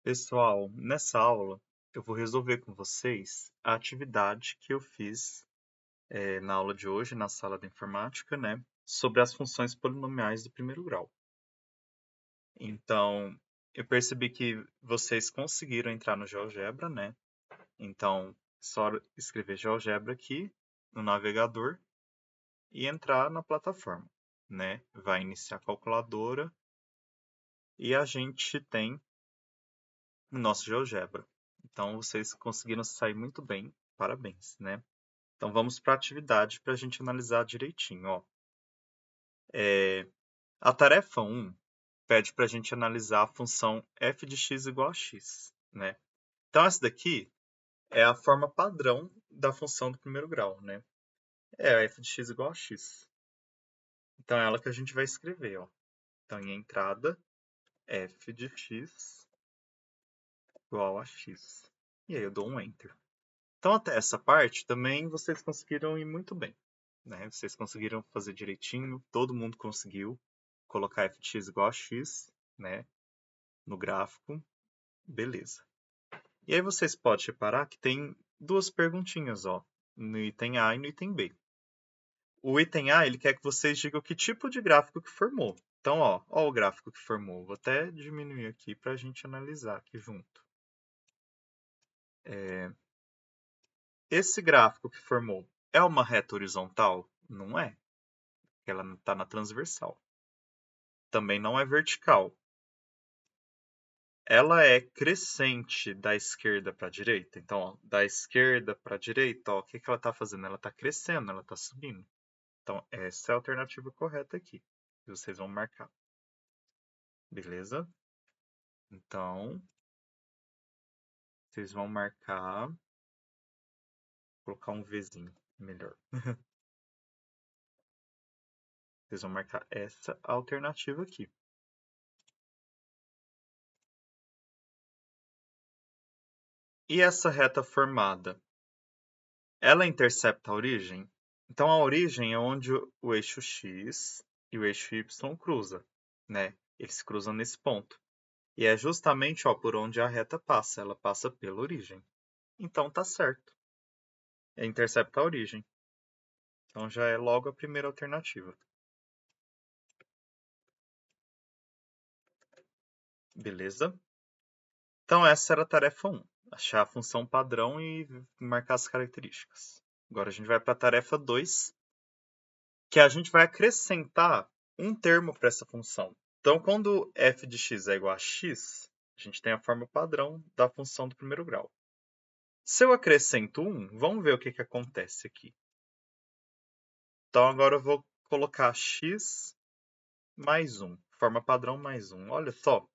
Pessoal, nessa aula eu vou resolver com vocês a atividade que eu fiz na aula de hoje, na sala de informática, né? Sobre as funções polinomiais do primeiro grau. Então, eu percebi que vocês conseguiram entrar no GeoGebra, né? Então, só escrever GeoGebra aqui no navegador e entrar na plataforma, né? Vai iniciar a calculadora e a gente tem o nosso GeoGebra. Então, vocês conseguiram sair muito bem. Parabéns, né? Então, vamos para a atividade para a gente analisar direitinho. Ó. A tarefa 1 pede para a gente analisar a função f de x igual a x, né? Então, essa daqui é a forma padrão da função do primeiro grau, né? É a f de x igual a x. Então, é ela que a gente vai escrever, ó. Então, em entrada, f de x igual a x. E aí eu dou um Enter. Então, até essa parte também vocês conseguiram ir muito bem, né? Vocês conseguiram fazer direitinho, todo mundo conseguiu colocar f de x igual a x, né? No gráfico, beleza. E aí vocês podem reparar que tem duas perguntinhas, ó, no item A e no item B. O item A, ele quer que vocês digam que tipo de gráfico que formou. Então, ó o gráfico que formou. Vou até diminuir aqui para a gente analisar aqui junto. Esse gráfico que formou é uma reta horizontal? Não é. Ela está na transversal. Também não é vertical. Ela é crescente da esquerda para a direita. Então, ó, da esquerda para a direita, ó, o que ela está fazendo? Ela está crescendo, ela está subindo. Então, essa é a alternativa correta aqui. Vocês vão marcar. Beleza? Então, vocês vão marcar. Vou colocar um Vzinho, melhor. Vocês vão marcar essa alternativa aqui. E essa reta formada? Ela intercepta a origem? Então, a origem é onde o eixo x e o eixo y cruzam, né? Eles cruzam nesse ponto. E é justamente por onde a reta passa. Ela passa pela origem. Então, tá certo. Intercepta a origem. Então, já é logo a primeira alternativa. Beleza? Então, essa era a tarefa 1. Achar a função padrão e marcar as características. Agora, a gente vai para a tarefa 2, que a gente vai acrescentar um termo para essa função. Então, quando f de x é igual a x, a gente tem a forma padrão da função do primeiro grau. Se eu acrescento 1, vamos ver o que acontece aqui. Então, agora eu vou colocar x mais 1, forma padrão mais 1. Olha só,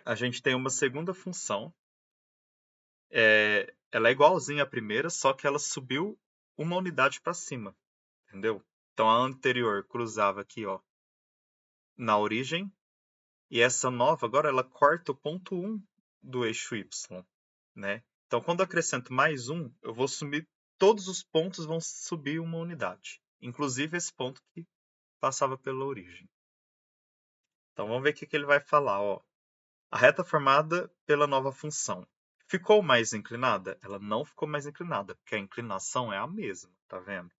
a gente tem uma segunda função. Ela é igualzinha à primeira, só que ela subiu uma unidade para cima, entendeu? Então, a anterior cruzava aqui, ó, na origem. E essa nova agora ela corta o ponto 1 do eixo y, né? Então, quando eu acrescento mais 1, eu vou subir, todos os pontos vão subir uma unidade, inclusive esse ponto que passava pela origem. Então, vamos ver o que ele vai falar. Ó. A reta formada pela nova função ficou mais inclinada? Ela não ficou mais inclinada, porque a inclinação é a mesma, tá vendo?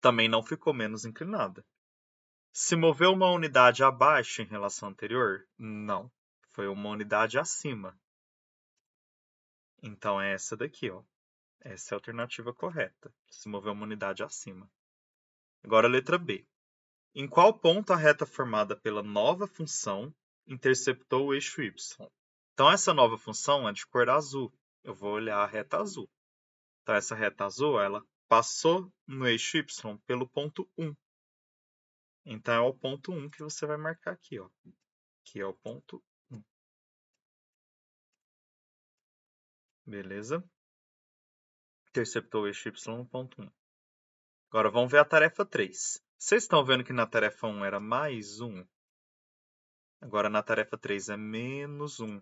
Também não ficou menos inclinada. Se moveu uma unidade abaixo em relação à anterior? Não. Foi uma unidade acima. Então é essa daqui, ó. Essa é a alternativa correta. Se mover uma unidade acima. Agora a letra B. Em qual ponto a reta formada pela nova função interceptou o eixo y? Então essa nova função é de cor azul. Eu vou olhar a reta azul. Então essa reta azul, ela passou no eixo y pelo ponto 1. Então é o ponto 1 que você vai marcar aqui, ó. Que é o ponto 1. Beleza? Interceptou o eixo y no ponto 1. Agora vamos ver a tarefa 3. Vocês estão vendo que na tarefa 1 era mais 1? Agora na tarefa 3 é menos 1.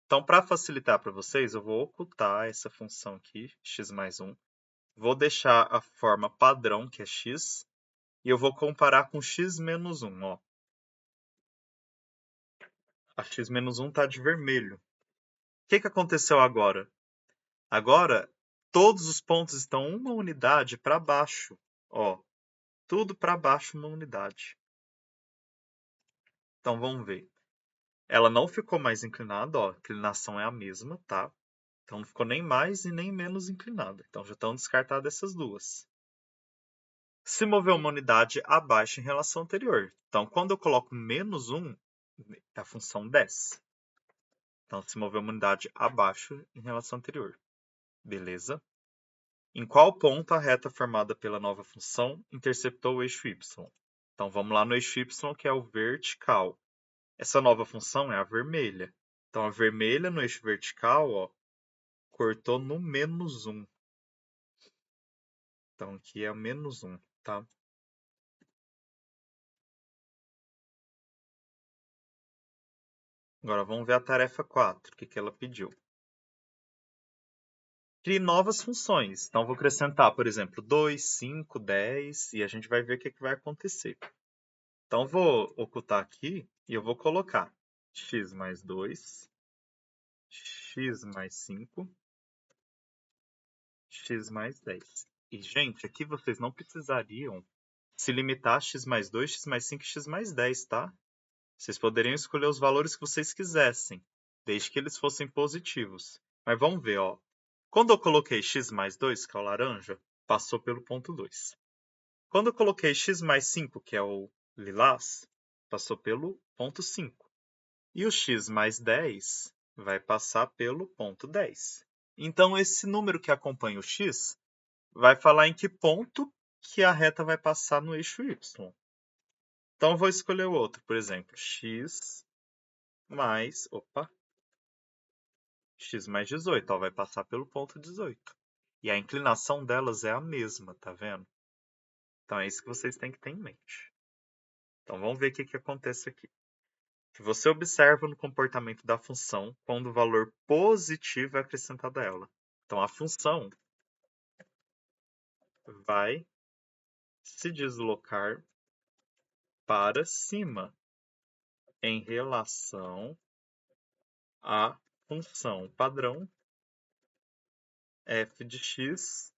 Então, para facilitar para vocês, eu vou ocultar essa função aqui, x mais 1. Vou deixar a forma padrão, que é x, e eu vou comparar com x menos 1. Ó. A x menos 1 está de vermelho. O que aconteceu agora? Agora, todos os pontos estão uma unidade para baixo. Ó, tudo para baixo uma unidade. Então, vamos ver. Ela não ficou mais inclinada, ó, a inclinação é a mesma, tá? Então, não ficou nem mais e nem menos inclinada. Então, já estão descartadas essas duas. Se moveu uma unidade abaixo em relação à anterior. Então, quando eu coloco menos 1, a função desce. Então, se moveu uma unidade abaixo em relação à anterior. Beleza? Em qual ponto a reta formada pela nova função interceptou o eixo y? Então, vamos lá no eixo y, que é o vertical. Essa nova função é a vermelha. Então, a vermelha no eixo vertical, ó, cortou no menos 1. Então, aqui é o menos 1, tá? Agora, vamos ver a tarefa 4, o que ela pediu. Crie novas funções. Então, vou acrescentar, por exemplo, 2, 5, 10, e a gente vai ver o que vai acontecer. Então, vou ocultar aqui e eu vou colocar x mais 2, x mais 5, x mais 10. E, gente, aqui vocês não precisariam se limitar a x mais 2, x mais 5 e x mais 10, tá? Vocês poderiam escolher os valores que vocês quisessem, desde que eles fossem positivos. Mas vamos ver, ó. Quando eu coloquei x mais 2, que é o laranja, passou pelo ponto 2. Quando eu coloquei x mais 5, que é o lilás, passou pelo ponto 5. E o x mais 10 vai passar pelo ponto 10. Então, esse número que acompanha o x vai falar em que ponto que a reta vai passar no eixo y. Então, eu vou escolher o outro, por exemplo, x mais 18, ó, vai passar pelo ponto 18. E a inclinação delas é a mesma, tá vendo? Então, é isso que vocês têm que ter em mente. Então, vamos ver o que acontece aqui. Que você observa no comportamento da função quando o valor positivo é acrescentado a ela. Então, a função vai se deslocar para cima em relação à função padrão f de x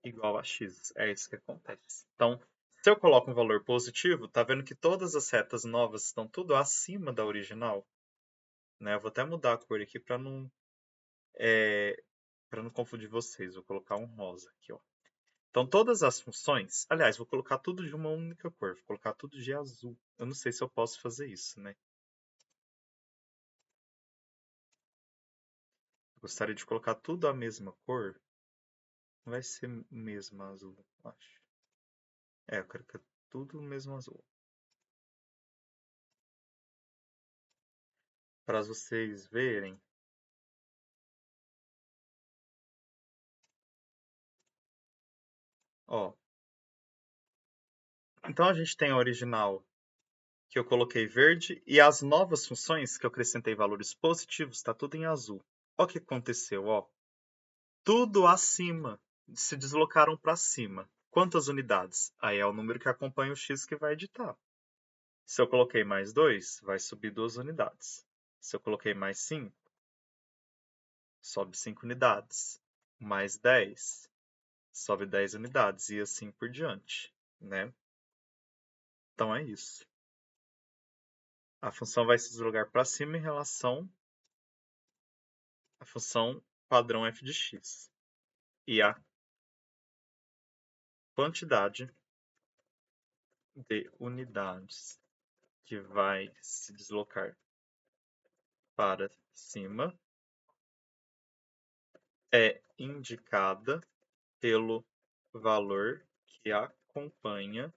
igual a x. É isso que acontece. Então, se eu coloco um valor positivo, tá vendo que todas as retas novas estão tudo acima da original? Né? Eu vou até mudar a cor aqui para não confundir vocês. Vou colocar um rosa aqui, ó. Então, todas as funções... Aliás, vou colocar tudo de uma única cor. Vou colocar tudo de azul. Eu não sei se eu posso fazer isso, né? Gostaria de colocar tudo a mesma cor. Não vai ser mesmo azul, acho. Eu quero que é tudo mesmo azul. Para vocês verem. Ó. Então, a gente tem a original que eu coloquei verde e as novas funções que eu acrescentei valores positivos, está tudo em azul. Olha o que aconteceu, ó. Tudo acima, se deslocaram para cima. Quantas unidades? Aí é o número que acompanha o x que vai editar. Se eu coloquei mais 2, vai subir 2 unidades. Se eu coloquei mais 5, sobe 5 unidades. Mais 10, sobe 10 unidades e assim por diante, né? Então é isso. A função vai se deslocar para cima em relação à função padrão f de x. E a quantidade de unidades que vai se deslocar para cima é indicada pelo valor que acompanha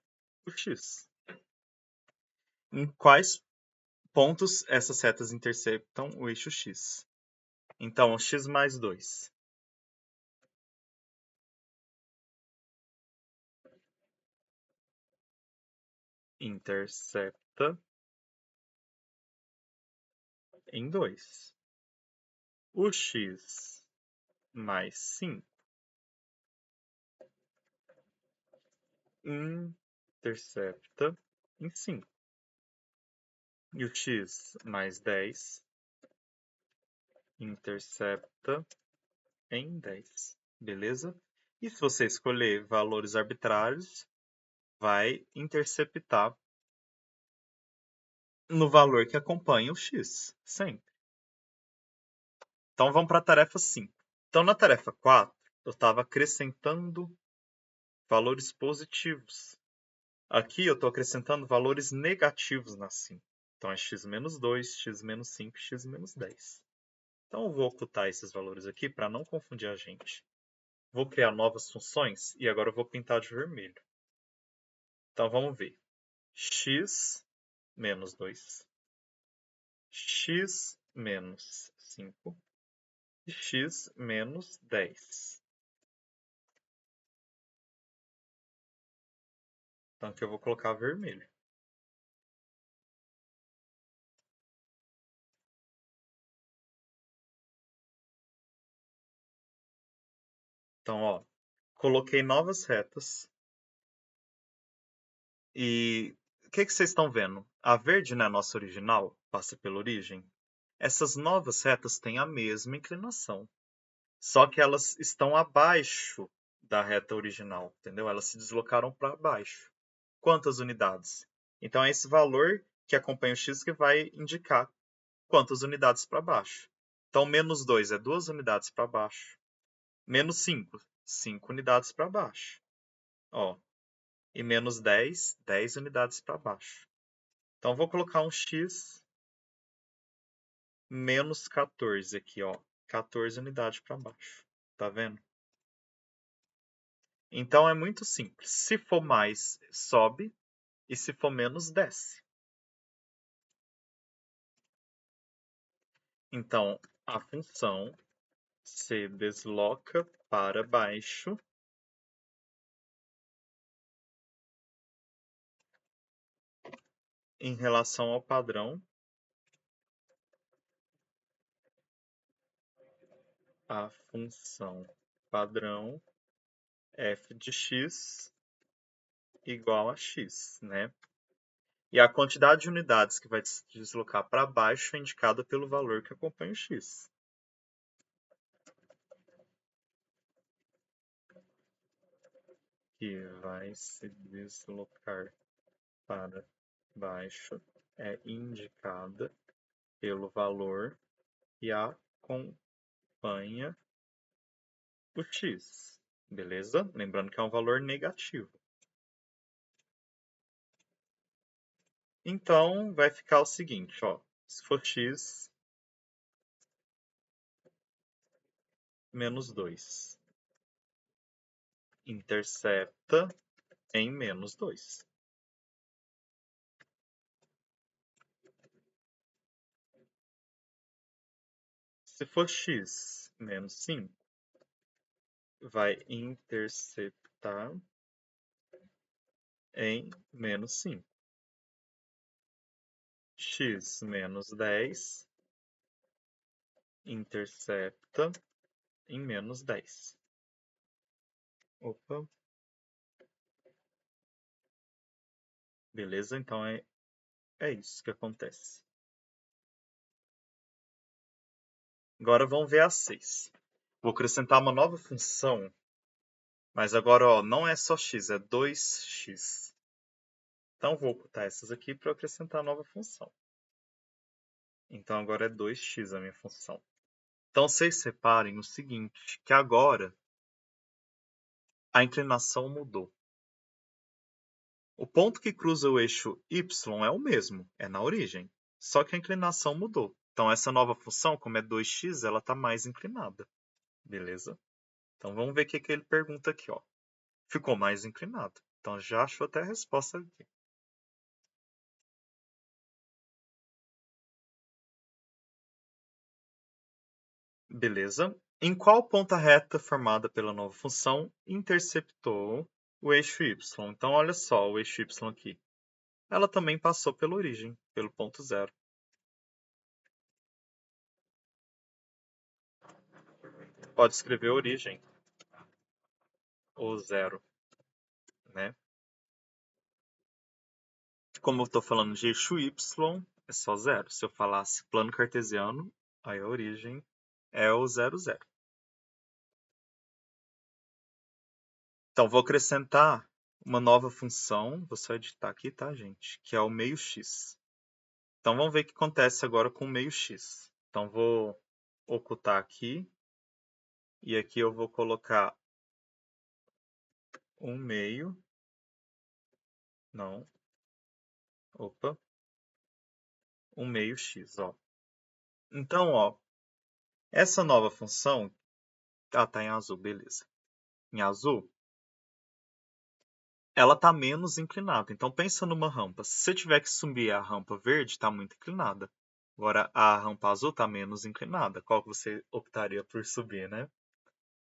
o x. Em quais pontos essas setas interceptam o eixo x? Então, x mais 2 intercepta em 2. O x mais 5 intercepta em 5. E o x mais 10 intercepta em 10, beleza? E se você escolher valores arbitrários, vai interceptar no valor que acompanha o x, sempre. Então vamos para a tarefa 5. Então na tarefa 4, eu estava acrescentando valores positivos. Aqui eu estou acrescentando valores negativos na 5. Então é x menos 2, x menos 5, x menos 10. Então eu vou ocultar esses valores aqui para não confundir a gente. Vou criar novas funções e agora eu vou pintar de vermelho. Então vamos ver. X menos 2, x menos 5 e x menos 10. Então aqui eu vou colocar vermelho. Então, ó, coloquei novas retas. E o que vocês estão vendo? A verde não é a nossa original, passa pela origem. Essas novas retas têm a mesma inclinação, só que elas estão abaixo da reta original, entendeu? Elas se deslocaram para baixo. Quantas unidades? Então é esse valor que acompanha o x que vai indicar quantas unidades para baixo. Então menos 2 é 2 unidades para baixo. Menos 5, 5 unidades para baixo. Ó, e menos 10, 10 unidades para baixo. Então, vou colocar um x menos 14 aqui, ó. 14 unidades para baixo. Tá vendo? Então, é muito simples. Se for mais, sobe. E se for menos, desce. Então, a função se desloca para baixo em relação ao padrão. A função padrão f de x igual a x, né? E a quantidade de unidades que vai se deslocar para baixo é indicada pelo valor que acompanha o x. Que vai se deslocar para baixo é indicada pelo valor que acompanha o x. Beleza? Lembrando que é um valor negativo. Então, vai ficar o seguinte, ó. Se for x menos 2, intercepta em menos 2. Se for x menos 5, vai interceptar em menos 5. X menos 10 intercepta em menos 10. Opa. Beleza? Então é isso que acontece. Agora vamos ver a 6. Vou acrescentar uma nova função, mas agora ó, não é só x, é 2x. Então vou ocultar essas aqui para acrescentar a nova função. Então agora é 2x a minha função. Então vocês reparem o seguinte, que agora a inclinação mudou. O ponto que cruza o eixo y é o mesmo, é na origem, só que a inclinação mudou. Então essa nova função, como é 2x, ela está mais inclinada. Beleza? Então vamos ver o que ele pergunta aqui, ó. Ficou mais inclinado. Então já achou até a resposta aqui. Beleza? Em qual ponta reta formada pela nova função interceptou o eixo y? Então olha só o eixo y aqui. Ela também passou pela origem, pelo ponto zero. Pode escrever origem ou zero, né? Como eu estou falando de eixo y, é só zero. Se eu falasse plano cartesiano, aí a origem é o 0, 0. Então, vou acrescentar uma nova função, vou só editar aqui, tá, gente? Que é o meio x. Então, vamos ver o que acontece agora com o meio x. Então, vou ocultar aqui. E aqui eu vou colocar um meio. Não. Opa. Um meio x, ó. Então, ó, essa nova função... Ah, tá em azul, beleza. Em azul, ela tá menos inclinada. Então, pensa numa rampa. Se você tiver que subir a rampa verde, está muito inclinada. Agora, a rampa azul está menos inclinada. Qual que você optaria por subir, né?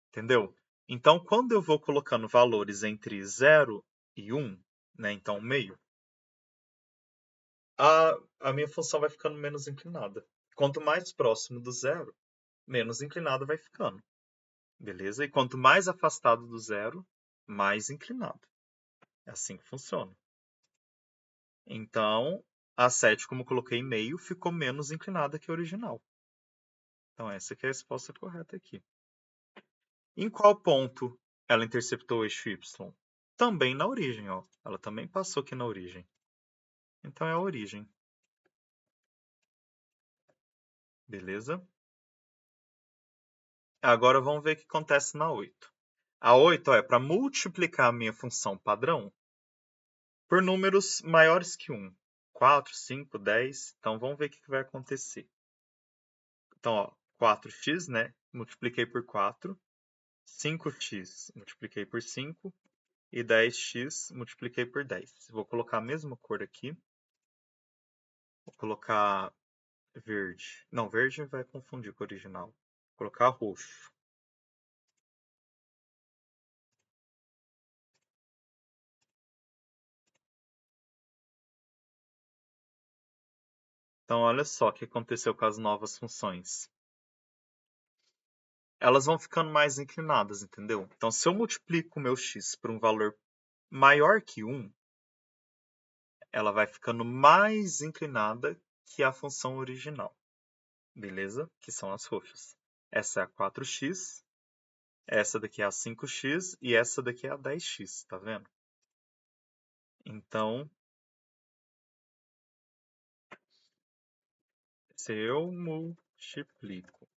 Entendeu? Então, quando eu vou colocando valores entre 0 e 1, né? Então, meio, a minha função vai ficando menos inclinada. Quanto mais próximo do zero, menos inclinada vai ficando. Beleza? E quanto mais afastado do zero, mais inclinado. É assim que funciona. Então, a 7, como eu coloquei meio, ficou menos inclinada que a original. Então, essa aqui é a resposta correta aqui. Em qual ponto ela interceptou o eixo y? Também na origem, ó. Ela também passou aqui na origem. Então, é a origem. Beleza? Agora, vamos ver o que acontece na 8. A 8 é para multiplicar a minha função padrão por números maiores que 1. 4, 5, 10. Então, vamos ver o que vai acontecer. Então, ó, 4x, né? Multipliquei por 4. 5x multipliquei por 5 e 10x multipliquei por 10. Vou colocar a mesma cor aqui. Vou colocar verde. Não, verde vai confundir com o original. Vou colocar roxo. Então, olha só o que aconteceu com as novas funções. Elas vão ficando mais inclinadas, entendeu? Então, se eu multiplico o meu x por um valor maior que 1, ela vai ficando mais inclinada que a função original. Beleza? Que são as roxas. Essa é a 4x, essa daqui é a 5x e essa daqui é a 10x, tá vendo? Então, se eu multiplico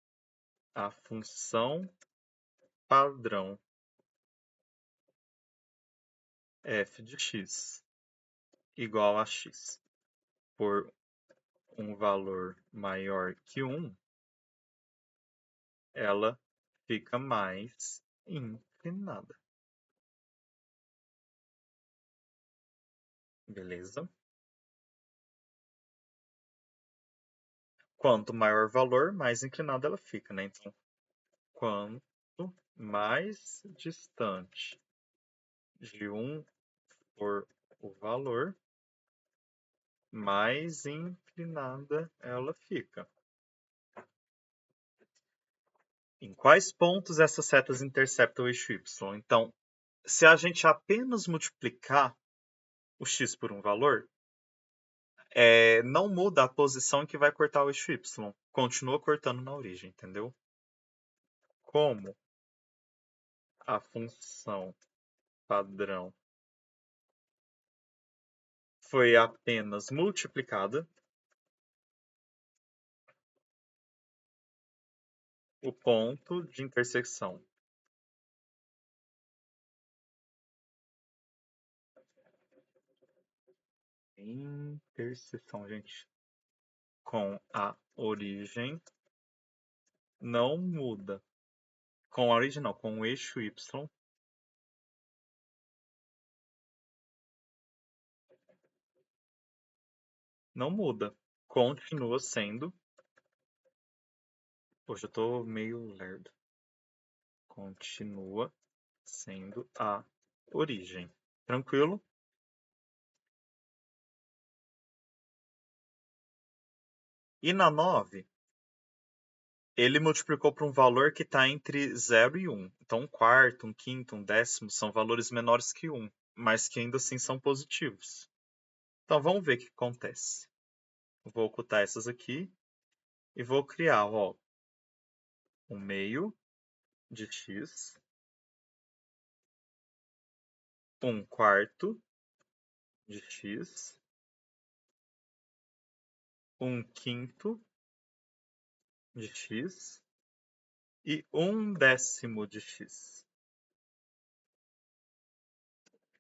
a função padrão f de x igual a x por um valor maior que 1, ela fica mais inclinada. Beleza? Quanto maior o valor, mais inclinada ela fica, né? Então, quanto mais distante de 1 for o valor, mais inclinada ela fica. Em quais pontos essas setas interceptam o eixo y? Então, se a gente apenas multiplicar o x por um valor, não muda a posição em que vai cortar o eixo y. Continua cortando na origem, entendeu? Como a função padrão foi apenas multiplicada, o ponto de intersecção gente, com a origem não muda. Com a origem não, com o eixo y não muda. Continua sendo... Hoje eu tô meio lerdo. Continua sendo a origem. Tranquilo? E na 9, ele multiplicou por um valor que está entre 0 e 1. Então, um quarto, um quinto, um décimo são valores menores que 1, mas que ainda assim são positivos. Então, vamos ver o que acontece. Vou ocultar essas aqui e vou criar, ó, um meio de x, um quarto de x, um quinto de x e um décimo de x.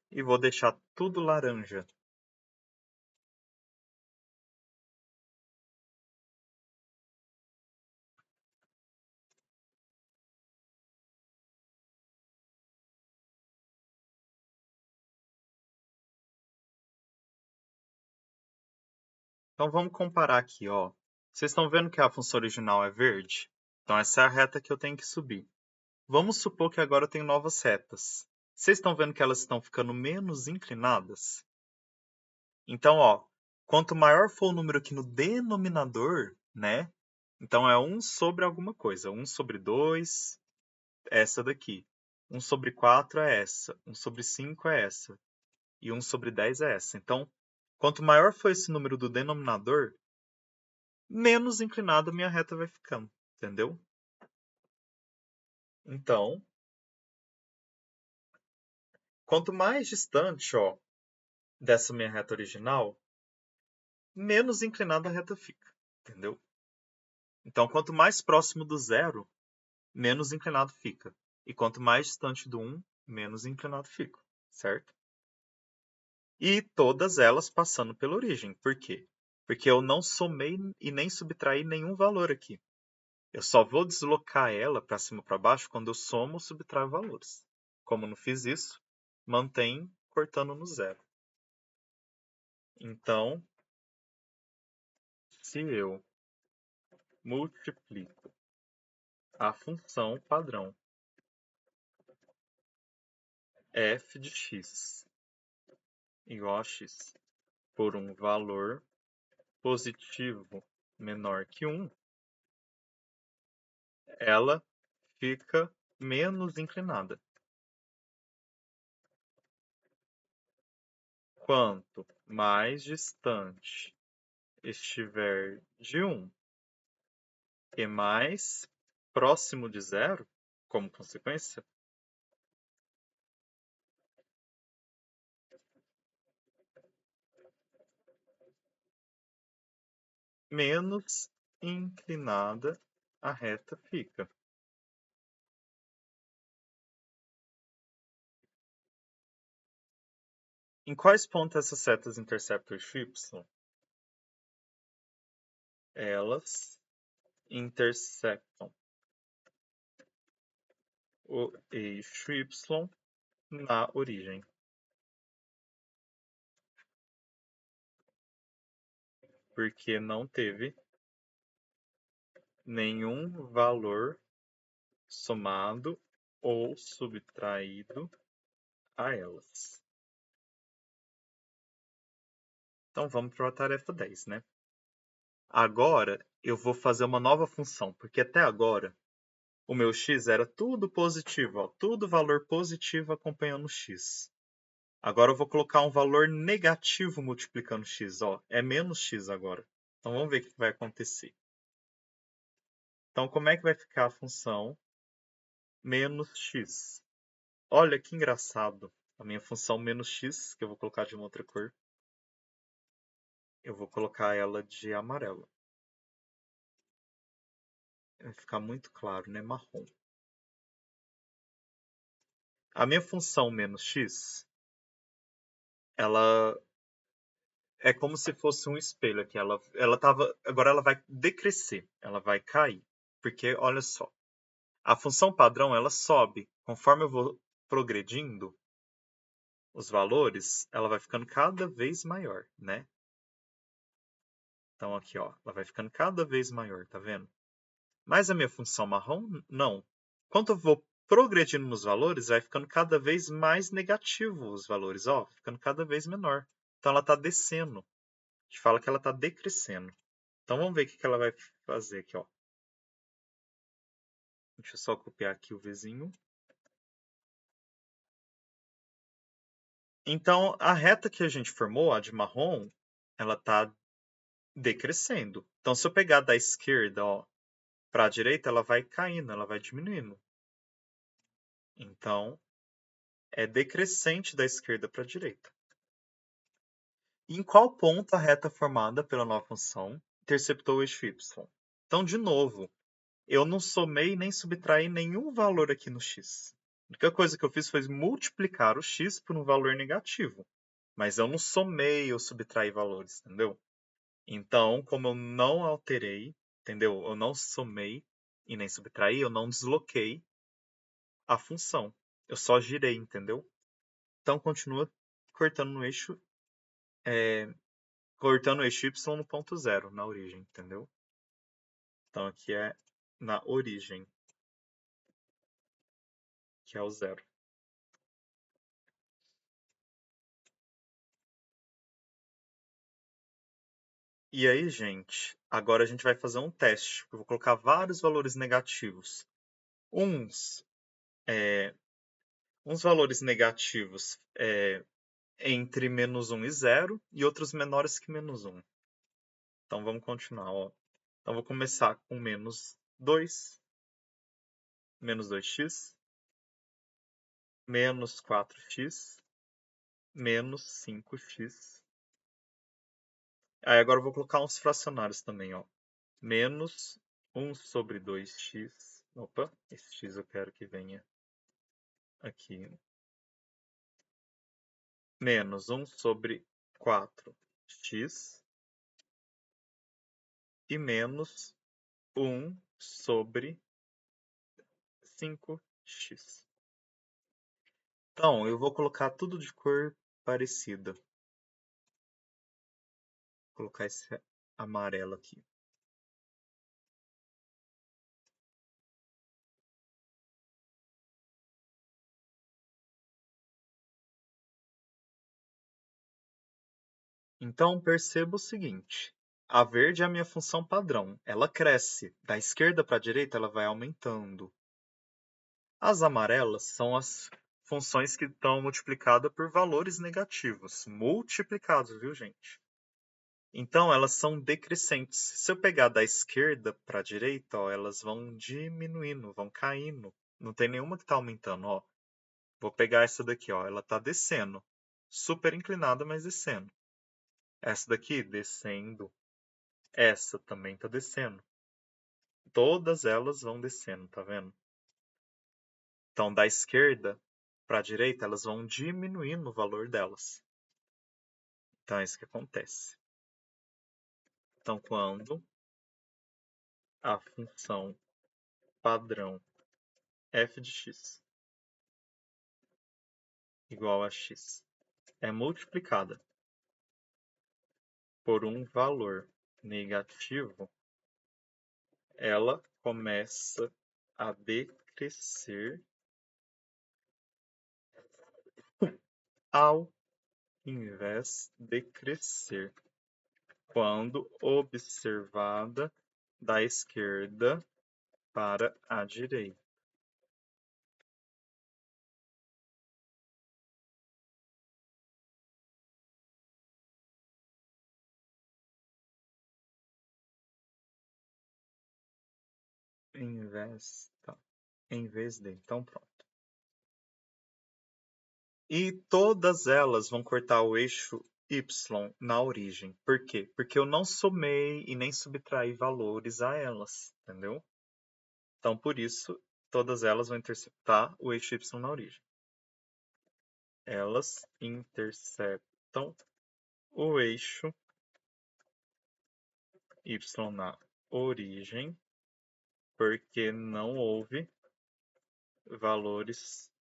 E vou deixar tudo laranja. Então vamos comparar aqui, ó. Vocês estão vendo que a função original é verde? Então essa é a reta que eu tenho que subir. Vamos supor que agora eu tenho novas retas. Vocês estão vendo que elas estão ficando menos inclinadas? Então, ó, quanto maior for o número aqui no denominador, né? Então é 1 sobre alguma coisa. 1 sobre 2, essa daqui. 1 sobre 4 é essa. 1 sobre 5 é essa. E 1 sobre 10 é essa. Então, quanto maior for esse número do denominador, menos inclinada a minha reta vai ficando. Entendeu? Então, quanto mais distante, ó, dessa minha reta original, menos inclinada a reta fica. Entendeu? Então, quanto mais próximo do zero, menos inclinado fica. E quanto mais distante do 1, menos inclinado fica, certo? E todas elas passando pela origem. Por quê? Porque eu não somei e nem subtraí nenhum valor aqui. Eu só vou deslocar ela para cima ou para baixo quando eu somo ou subtraio valores. Como não fiz isso, mantém cortando no zero. Então, se eu multiplico a função padrão f de x igual a x por um valor positivo menor que 1, ela fica menos inclinada. Quanto mais distante estiver de 1 e mais próximo de zero, como consequência, menos inclinada a reta fica. Em quais pontos essas setas interceptam o eixo y? Elas intersectam o eixo y na origem. Porque não teve nenhum valor somado ou subtraído a elas. Então vamos para a tarefa 10, né? Agora eu vou fazer uma nova função, porque até agora o meu x era tudo positivo, ó, tudo valor positivo acompanhando o x. Agora eu vou colocar um valor negativo multiplicando x, ó, é menos x agora. Então vamos ver o que vai acontecer. Então como é que vai ficar a função menos x? Olha que engraçado. A minha função menos x, que eu vou colocar de uma outra cor, eu vou colocar ela de amarelo. Vai ficar muito claro, né? Marrom. A minha função menos x, ela é como se fosse um espelho aqui. Agora ela vai decrescer, ela vai cair. Porque, olha só, a função padrão, ela sobe. Conforme eu vou progredindo os valores, ela vai ficando cada vez maior, né? Então aqui, ó, ela vai ficando cada vez maior, tá vendo? Mas a minha função marrom, não. Quanto eu vou progredindo nos valores, vai ficando cada vez mais negativo os valores, ó, ficando cada vez menor. Então ela está descendo. A gente fala que ela está decrescendo. Então vamos ver o que ela vai fazer aqui, ó. Deixa eu só copiar aqui o vizinho. Então a reta que a gente formou, a de marrom, ela está decrescendo. Então, se eu pegar da esquerda, ó, para a direita, ela vai caindo, ela vai diminuindo. Então, é decrescente da esquerda para a direita. Em qual ponto a reta formada pela nova função interceptou o eixo y? Então, de novo, eu não somei nem subtraí nenhum valor aqui no x. A única coisa que eu fiz foi multiplicar o x por um valor negativo. Mas eu não somei ou subtraí valores, entendeu? Então, como eu não alterei, entendeu? Eu não somei e nem subtraí, eu não desloquei a função. Eu só girei, entendeu? Então, continua cortando no eixo, cortando o eixo y no ponto zero, na origem, entendeu? Então, aqui é na origem, que é o zero. E aí, gente, agora a gente vai fazer um teste. Eu vou colocar vários valores negativos. Uns, uns valores negativos entre -1 e 0 e outros menores que -1. Então vamos continuar, ó. Então vou começar com -2, -2x, -4x, -5x. Aí agora eu vou colocar uns fracionários também, ó. -1 sobre 2x. Opa, esse x eu quero que venha aqui. -1 sobre 4x e -1 sobre 5x. Então, eu vou colocar tudo de cor parecida. Vou colocar esse amarelo aqui. Então, perceba o seguinte. A verde é a minha função padrão. Ela cresce. Da esquerda para a direita, ela vai aumentando. As amarelas são as funções que estão multiplicadas por valores negativos. Multiplicados, viu, gente? Então, elas são decrescentes. Se eu pegar da esquerda para a direita, ó, elas vão diminuindo, vão caindo. Não tem nenhuma que está aumentando, ó. Vou pegar essa daqui, ó. Ela está descendo. Super inclinada, mas descendo. Essa daqui, descendo. Essa também está descendo. Todas elas vão descendo, tá vendo? Então, da esquerda para a direita, elas vão diminuindo o valor delas. Então, é isso que acontece. Então, quando a função padrão f de x igual a x é multiplicada por um valor negativo, ela começa a decrescer ao invés de crescer, quando observada da esquerda para a direita. Em vez de, então pronto. E todas elas vão cortar o eixo y na origem. Por quê? Porque eu não somei e nem subtraí valores a elas, entendeu? Então, por isso, todas elas vão interceptar o eixo y na origem. Elas interceptam o eixo y na origem, porque não houve valores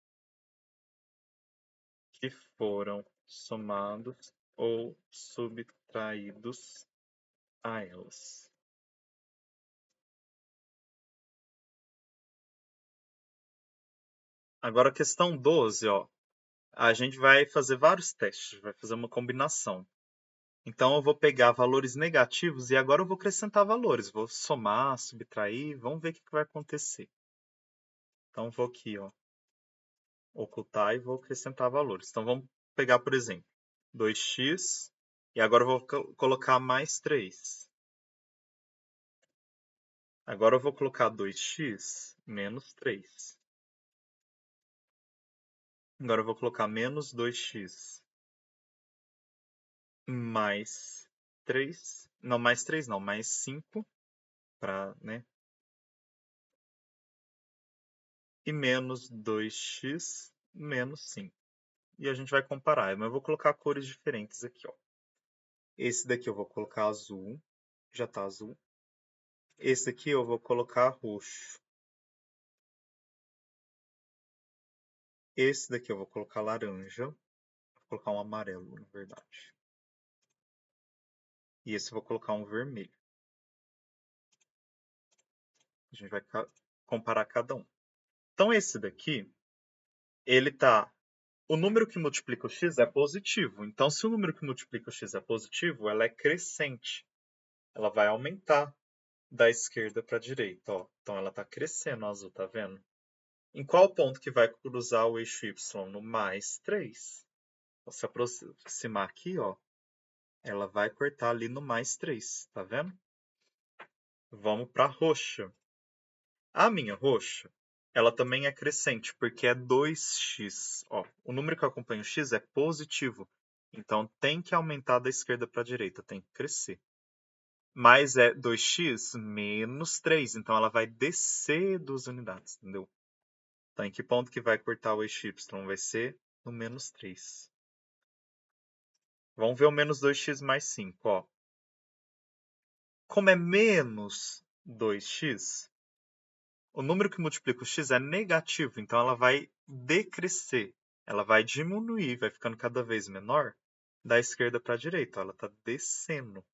que foram somados ou subtraídos a elas. Agora, a questão 12, ó. A gente vai fazer vários testes, vai fazer uma combinação. Então, eu vou pegar valores negativos e agora eu vou acrescentar valores. Vou somar, subtrair, vamos ver o que vai acontecer. Então, vou aqui, ó, ocultar e vou acrescentar valores. Então, vamos pegar, por exemplo, 2x E agora eu vou colocar mais 3. Agora eu vou colocar 2x menos 3. Agora eu vou colocar menos 2x mais 3. Não, mais 3 não, mais 5. Né? E menos 2x menos 5. E a gente vai comparar. Mas eu vou colocar cores diferentes aqui, ó. Esse daqui eu vou colocar azul. Já tá azul. Esse aqui eu vou colocar roxo. Esse daqui eu vou colocar laranja. Vou colocar um amarelo, na verdade. E esse eu vou colocar um vermelho. A gente vai comparar cada um. Então esse daqui, ele tá... O número que multiplica o x é positivo. Então se o número que multiplica o x é positivo, ela é crescente. Ela vai aumentar da esquerda para a direita, ó. Então ela está crescendo, azul, tá vendo? Em qual ponto que vai cruzar o eixo y? No mais 3. Vou se aproximar aqui, ó. Ela vai cortar ali no mais 3, tá vendo? Vamos para roxa. A minha roxa, ela também é crescente, porque é 2x. Ó, o número que acompanha o x é positivo. Então tem que aumentar da esquerda para a direita, tem que crescer. Mas é 2x menos 3, então ela vai descer 2 unidades, entendeu? Então, em que ponto que vai cortar o eixo y? Vai ser no menos 3. Vamos ver o menos 2x mais 5, ó. Como é menos 2x, o número que multiplica o x é negativo, então ela vai decrescer. Ela vai diminuir, vai ficando cada vez menor da esquerda para a direita. Ela está descendo.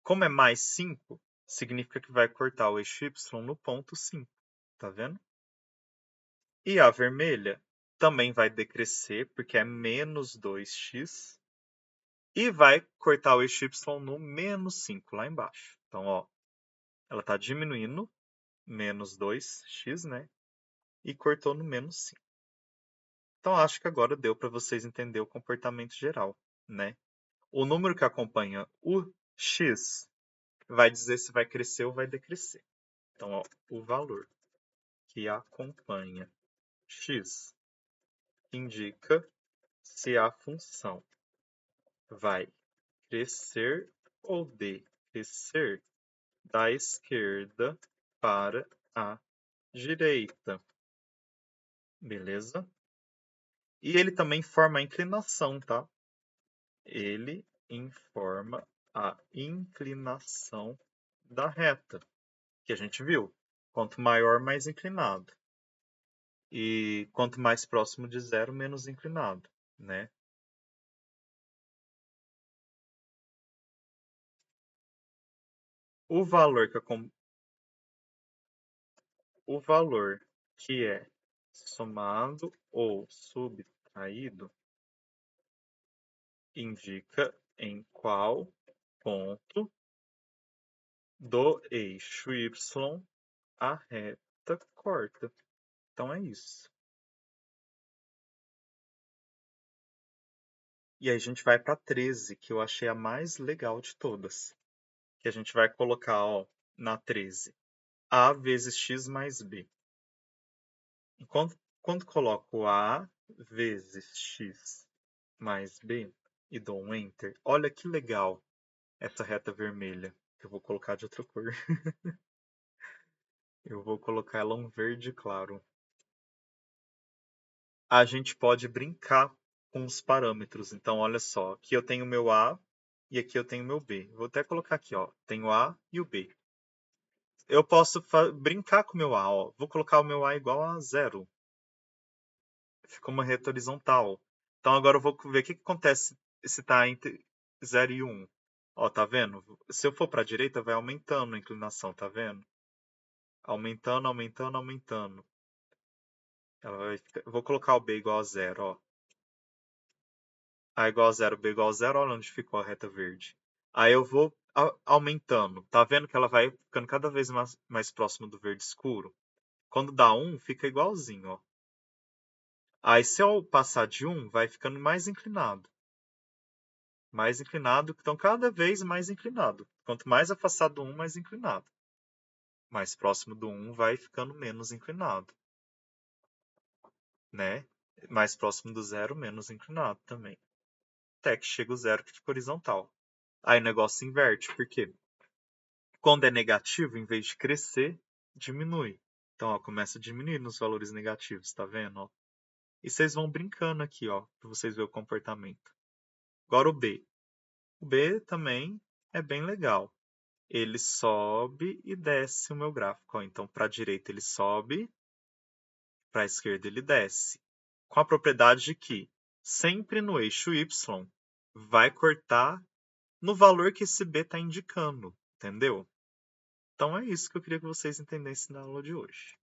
Como é mais 5, significa que vai cortar o eixo y no ponto 5. Tá vendo? E a vermelha também vai decrescer, porque é menos 2x. E vai cortar o eixo y no menos 5, lá embaixo. Então, ó, ela está diminuindo, menos 2x, né? E cortou no menos 5. Então, acho que agora deu para vocês entenderem o comportamento geral, né? O número que acompanha o x vai dizer se vai crescer ou vai decrescer. Então, ó, o valor que acompanha x indica se a função vai crescer ou decrescer da esquerda para a direita. Beleza? E ele também forma a inclinação, tá? Ele informa a inclinação da reta, que a gente viu. Quanto maior, mais inclinado. E quanto mais próximo de zero, menos inclinado, né? O valor que é somado ou subtraído indica em qual ponto do eixo y a reta corta. Então é isso. E aí a gente vai para 13, que eu achei a mais legal de todas. Que a gente vai colocar, ó, na 13, a vezes x mais b. E quando coloco a vezes x mais b e dou um enter, olha que legal essa reta vermelha, que eu vou colocar de outra cor. Eu vou colocar ela um verde claro. A gente pode brincar com os parâmetros. Então, olha só, aqui eu tenho meu A e aqui eu tenho meu B. Vou até colocar aqui, ó, tenho o A e o B. Eu posso brincar com o meu A, ó. Vou colocar o meu A igual a 0. Ficou uma reta horizontal. Então, agora eu vou ver o que acontece se está entre 0 e 1. Ó, tá vendo? Se eu for para a direita, vai aumentando a inclinação, tá vendo? Aumentando, aumentando, aumentando. Vou colocar o B igual a 0, ó. A igual a 0, B igual a 0, olha onde ficou a reta verde. Aí eu vou aumentando. Tá vendo que ela vai ficando cada vez mais próximo do verde escuro? Quando dá 1, fica igualzinho, ó. Aí se eu passar de 1, vai ficando mais inclinado. Mais inclinado, então cada vez mais inclinado. Quanto mais afastado do 1, mais inclinado. Mais próximo do 1 vai ficando menos inclinado, né? Mais próximo do 0, menos inclinado também. Até que chega o 0 que fica horizontal. Aí o negócio inverte, por quê? Quando é negativo, em vez de crescer, diminui. Então, ó, começa a diminuir nos valores negativos, tá vendo? Ó? E vocês vão brincando aqui, ó, para vocês verem o comportamento. Agora o B. O B também é bem legal. Ele sobe e desce o meu gráfico. Ó. Então, para a direita ele sobe, para a esquerda ele desce. Com a propriedade de que sempre no eixo Y vai cortar no valor que esse B está indicando, entendeu? Então é isso que eu queria que vocês entendessem na aula de hoje.